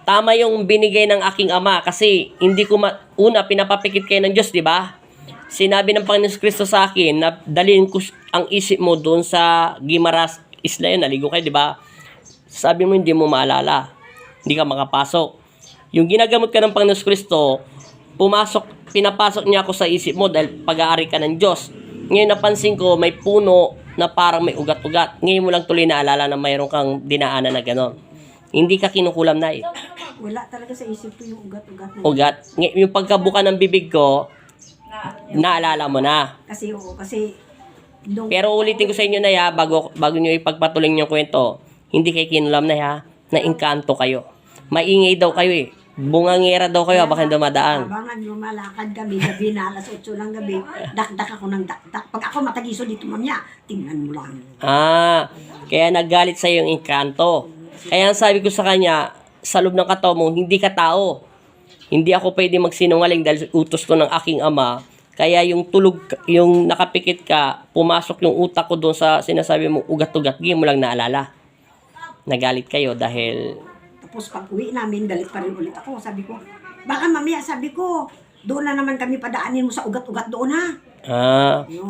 tama yung binigay ng aking ama kasi hindi ko una pinapapikit kayo ng Diyos, di ba? Sinabi ng Panginoon Kristo sa akin na dalhin ko ang isip mo doon sa Guimaras Isla yun, naligo kayo, di ba? Sabi mo hindi mo maalala. Hindi ka makapasok. Yung ginagamot ka ng Panginoon Kristo, pinapasok niya ako sa isip mo dahil pag-aari ka ng Diyos. Ngayon napansin ko may puno na parang may ugat-ugat. Ngayon mo lang tuloy naalala na mayroon kang dinaanan na gano'n. Hindi ka kinukulam na eh. Wala talaga sa isip ko yung ugat-ugat na yun. Ugat. Yung pagkabuka ng bibig ko, naalala mo na. Kasi Pero ulitin ko sa inyo na ya, bago nyo ipagpatuloy yung kwento, hindi kayo kinulam na ya, na engkanto kayo. Maingay daw kayo eh. Bungangera daw kayo, baka dumadaan. Abangan nyo, malakad kami, gabi na, alas 8 ng gabi, dakdak ako ng dakdak. Pag ako matagiso dito, mamaya, tingnan mo lang. Kaya naggalit sa yung engkanto. Kaya ang sabi ko sa kanya, sa loob ng katawan mo, hindi ka tao. Hindi ako pwede magsinungaling dahil utos ko ng aking ama. Kaya yung tulog, yung nakapikit ka, pumasok yung utak ko doon sa sinasabi mong ugat-ugat, hindi mo lang naalala. Nagalit kayo dahil... Tapos pag uwi namin, galit pa rin ulit ako. Sabi ko, baka mamaya, sabi ko, doon na naman kami padaanin mo sa ugat-ugat doon ha.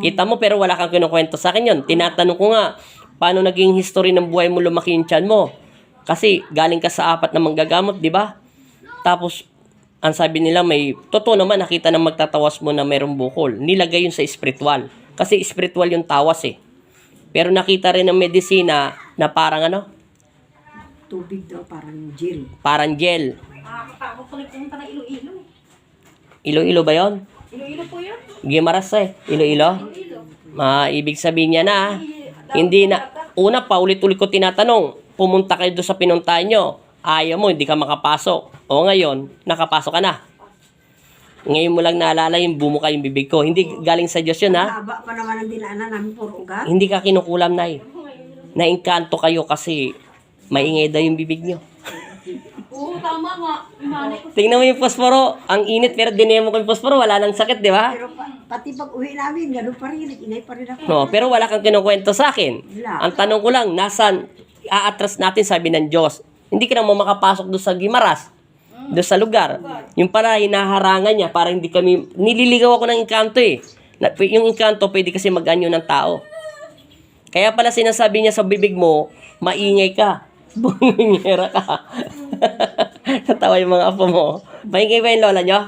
Kita mo pero wala kang kinukwento sa akin yun. Tinatanong ko nga, paano naging history ng buhay mo lumaki yung tiyan mo? Kasi galing ka sa 4 na manggagamot, di ba? Tapos, ang sabi nila totoo naman nakita ng magtatawas mo na mayroong bukol. Nilagay yun sa spiritual. Kasi spiritual yung tawas eh. Pero nakita rin ng medisina na parang Tubig daw, parang gel. Parang gel. Nakakatakot pala pumunta ng Iloilo. Iloilo ba yun? Iloilo po yun? Gimaras eh. Iloilo? Ibig sabihin niya na, hindi na, una pa ulit-ulit ko tinatanong, pumunta kayo doon sa pinuntahan nyo, ayaw mo, hindi ka makapasok. O ngayon, nakapasok ka na. Ngayon mo lang naalala yung bumuka yung bibig ko. Hindi galing sa Diyos yun ha. Haba pa naman ang dinaanan namin, puro ugat. Hindi ka kinukulam na Naengkanto kayo kasi maingay daw yung bibig nyo. Oo, tama nga. Tingnan mo yung posporo. Ang init pero dinemo ko yung posporo. Wala nang sakit, di ba? Pero pati pag uwi namin, gano'n pa rin. Inay pa rin ako. No, pero wala kang kinukwento sa akin. Wala. Ang tanong ko lang, nasan aatras natin sabi ng Diyos? Hindi ka naman makapasok doon sa Guimaras. Doon sa lugar. Yung pala, hinaharangan niya para hindi kami... Nililigaw ako ng engkanto eh. Yung engkanto pwede kasi mag-anyo ng tao. Kaya pala sinasabi niya sa bibig mo, maingay ka. Bungingera ka. Natawa yung mga apo mo. Maingay ba yung lola niyo?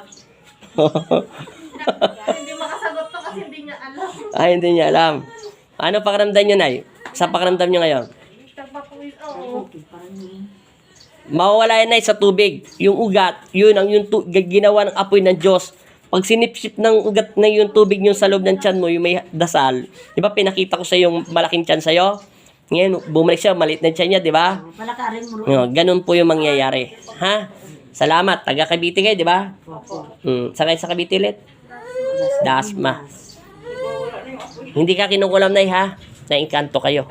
Hindi makasagot to kasi hindi niya alam. Hindi niya alam. Ano pakiramdam niyo, Nay? Sa pakiramdam niyo ngayon? Okay, parang Mawawala yan, Nay, sa tubig. Yung ugat, yun ang ginawa ng apoy ng Diyos. Pag sinipsip ng ugat na yung tubig yung sa loob ng tiyan mo, yung may dasal. Di ba pinakita ko sa yung malaking tiyan sa'yo? Ngayon, bumalik siya, maliit na tiyan niya, di ba? palakarin mo. Ganun po yung mangyayari. Ha? Salamat. Taga Cavite kayo, di ba? Sakay sa Cavite ulit? Dasma. Hindi ka kinukulam, Nay, ha? Naengkanto kayo.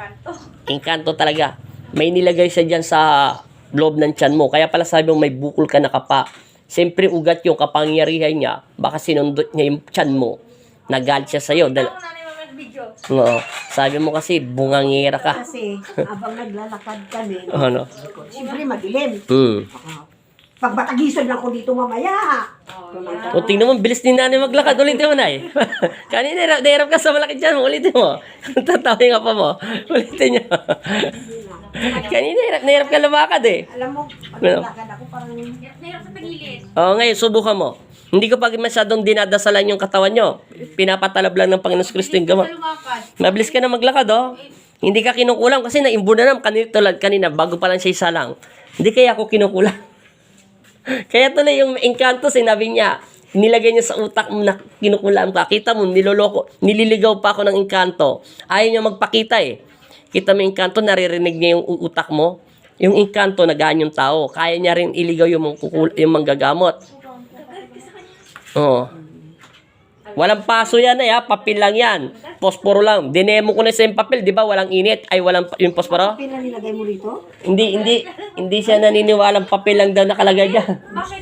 Engkanto talaga. May nilagay siya dyan sa loob ng tiyan mo. Kaya pala sabi mo may bukol ka na kapa. Siyempre ugat yung kapangyarihan niya. Baka sinundot niya yung tiyan mo. Nagalit siya sa'yo. Oo. Sabi mo kasi bungangira ka. Kasi habang naglalakad kami, siyempre madilim. Pag batagisan lang ko dito mamaya. O tingnan mo, bilis ni nanay maglakad. Ulitin mo, Nay. Kanina, nahirap ka sa malaki tiyan mo. Ulitin mo. Tatawa yung apa mo. Ulitin niyo. Kanina, nahirap ka lumakad eh. Alam mo, pag naglalakad ako parang Nahirap sa tagilid. Ngayon, subukan mo. Hindi ko pa masyadong dinadasalan yung katawan nyo. Pinapatalab lang ng Panginoon Kristo yung gamot. Mabilis ka na maglakad, Hindi ka kinukulang kasi naimbo na naman kanina, bago pa lang siya isa lang. Hindi kaya ako kinukulang. Kaya tuloy yung engkanto, sinabi niya, nilagay niya sa utak mo na kinukulang ka. Kita mo, nililigaw pa ako ng engkanto. Ayaw niya magpakita eh. Kita mo yung engkanto, naririnig niya yung utak mo. Yung engkanto, nagaan yung tao. Kaya niya rin iligaw yung manggagamot. Walang paso yan eh, papel lang yan. Posporo lang. Dinemo ko na sa yung papel, di ba? Walang init. Ay, walang yung posporo. papel na nilagay mo rito. Hindi siya naniniwalang papel lang daw nakalagay dyan. Bakit?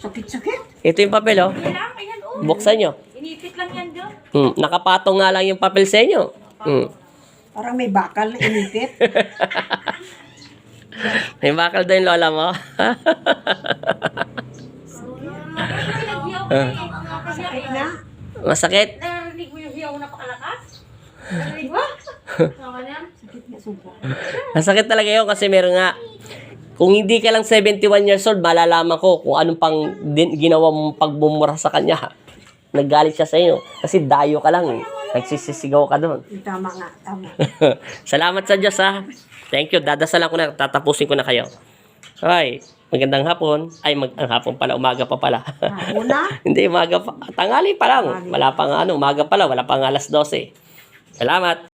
Sakit-sakit. Ito yung papel, Yan lang, ayan oh. Buksan nyo. Inipit lang yan doon. Nakapatong nga lang yung papel sa inyo. Parang may bakal na inipit. May bakal daw yung lola mo. Naghiyaw ko eh. Sakit na. Masakit. Narinig mo yung hiyaw na pakalakas? Narinig mo? Tama na? Sakit nga suko. Masakit talaga yun kasi meron nga. Kung hindi ka lang 71 years old, malalaman ko kung anong pang ginawa mong pagbumura sa kanya. Naggalit siya sa iyo. Kasi dayo ka lang eh. Nagsisisigaw ka doon. Tama nga, tama. Salamat sa Diyos ha. Thank you. Dadasalan ko na. Tatapusin ko na kayo. Okay. Magandang hapon. Ay, ang hapon pala. Umaga pa pala. Una? Hindi, umaga pa. Tanghali pa lang. Wala pang umaga pa lang. Wala pang alas 12. Salamat.